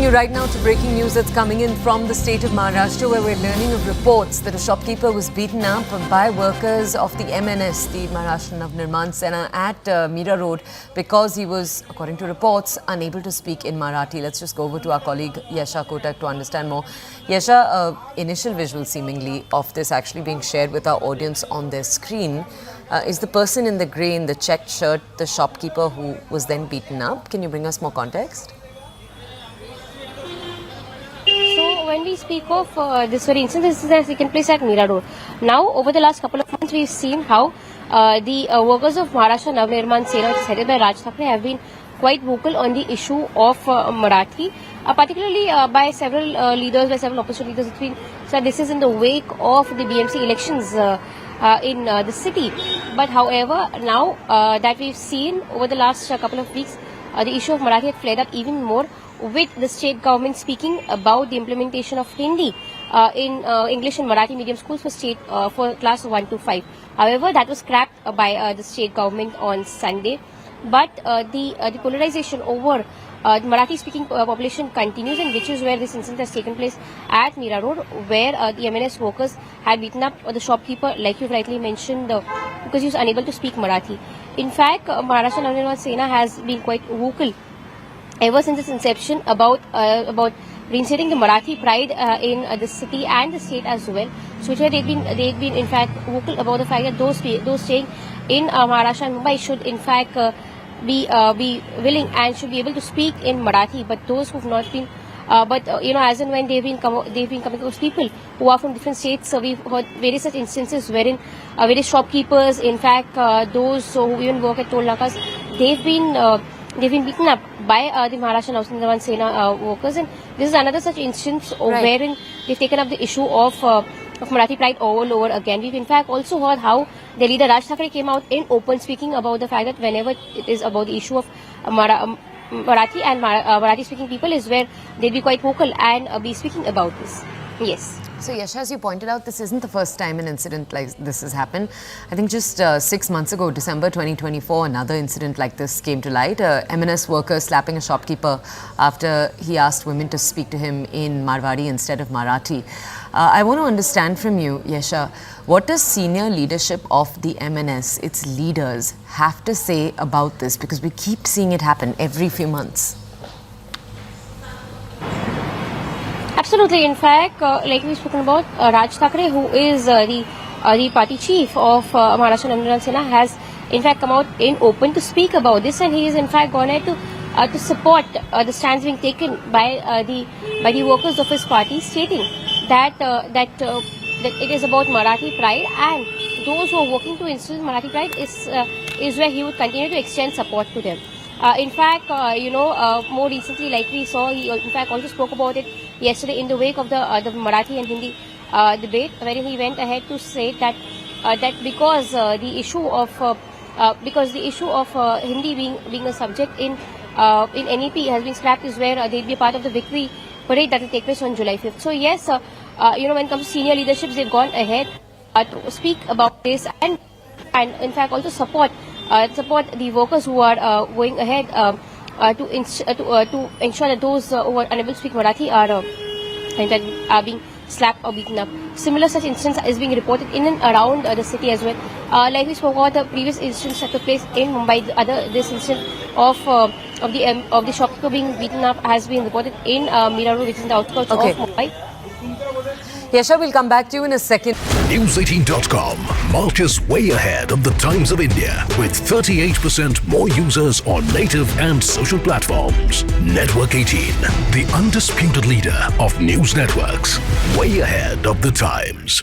Taking you right now to breaking news that's coming in from the state of Maharashtra, where we're learning of reports that a shopkeeper was beaten up by workers of the MNS, the Maharashtra Nirman Sena, at Mira Road because he was, according to reports, unable to speak in Marathi. Let's just go over to our colleague Yasha Kotak to understand more. Yasha, initial visual seemingly of this actually being shared with our audience on their screen. Is the person in the grey, in the checked shirt, the shopkeeper who was then beaten up? Can you bring us more context? So when we speak of this very instance, this is a second place at Mira Road. Now, over the last couple of months, we've seen how the workers of Maharashtra Nirman Sena, which is headed by Raj Thackeray, have been quite vocal on the issue of Marathi, particularly by several leaders, by several opposition leaders. So this is in the wake of the BMC elections in the city. But however, now that we've seen over the last couple of weeks, the issue of Marathi had flared up even more, with the state government speaking about the implementation of Hindi in English and Marathi medium schools for class 1 to 5. However, that was scrapped by the state government on Sunday. But the polarization over the Marathi-speaking population continues, and which is where this incident has taken place at Mira Road, where the MNS workers had beaten up the shopkeeper, like you rightly mentioned, because he was unable to speak Marathi. In fact, Maharashtra Nirman Sena has been quite vocal ever since its inception about reinstating the Marathi pride in the city and the state as well. So which they've been in fact vocal about the fact that those staying in Maharashtra and Mumbai should in fact be willing and should be able to speak in Marathi. But those who've not been, as and when they've been coming across people who are from different states, we've heard various such instances wherein various shopkeepers, in fact, those who even work at toll nakas, they've been beaten up by the Maharashtra Nirman Sena workers, and this is another such instance wherein they've taken up the issue of Marathi pride all over again. We've in fact also heard how the leader Raj Thackeray came out in open speaking about the fact that whenever it is about the issue of Marathi and Marathi speaking people is where they'll be quite vocal and be speaking about this. Yes. So Yasha, as you pointed out, this isn't the first time an incident like this has happened. I think just 6 months ago, December 2024, another incident like this came to light. MNS worker slapping a shopkeeper after he asked women to speak to him in Marwari instead of Marathi. I want to understand from you, Yasha, what does senior leadership of the MNS, its leaders, have to say about this? Because we keep seeing it happen every few months. Absolutely. In fact, like we've spoken about, Raj Thackeray, who is the party chief of Maharashtra Nirman Sena, has in fact come out in open to speak about this, and he is in fact gone ahead to support the stands being taken by the workers of his party, stating that it is about Marathi pride, and those who are working to instill Marathi pride is where he would continue to extend support to them. In fact, more recently, like we saw, he in fact also spoke about it yesterday in the wake of the Marathi and Hindi debate, wherein he went ahead to say that because the issue of Hindi being a subject in NEP has been scrapped, is where they'll be a part of the victory parade that will take place on July 5th. So yes, when it comes to senior leaderships, they've gone ahead to speak about this and in fact also support the workers who are going ahead to ensure that those who are unable to speak Marathi are being slapped or beaten up. Similar such instance is being reported in and around the city as well. Like we spoke about the previous instance that took place in Mumbai, this instance of the shopkeeper being beaten up has been reported in Mira Road, which is in the outskirts of Mumbai. Yasha, we'll come back to you in a second. News18.com marches way ahead of the Times of India with 38% more users on native and social platforms. Network 18, the undisputed leader of news networks, way ahead of the Times.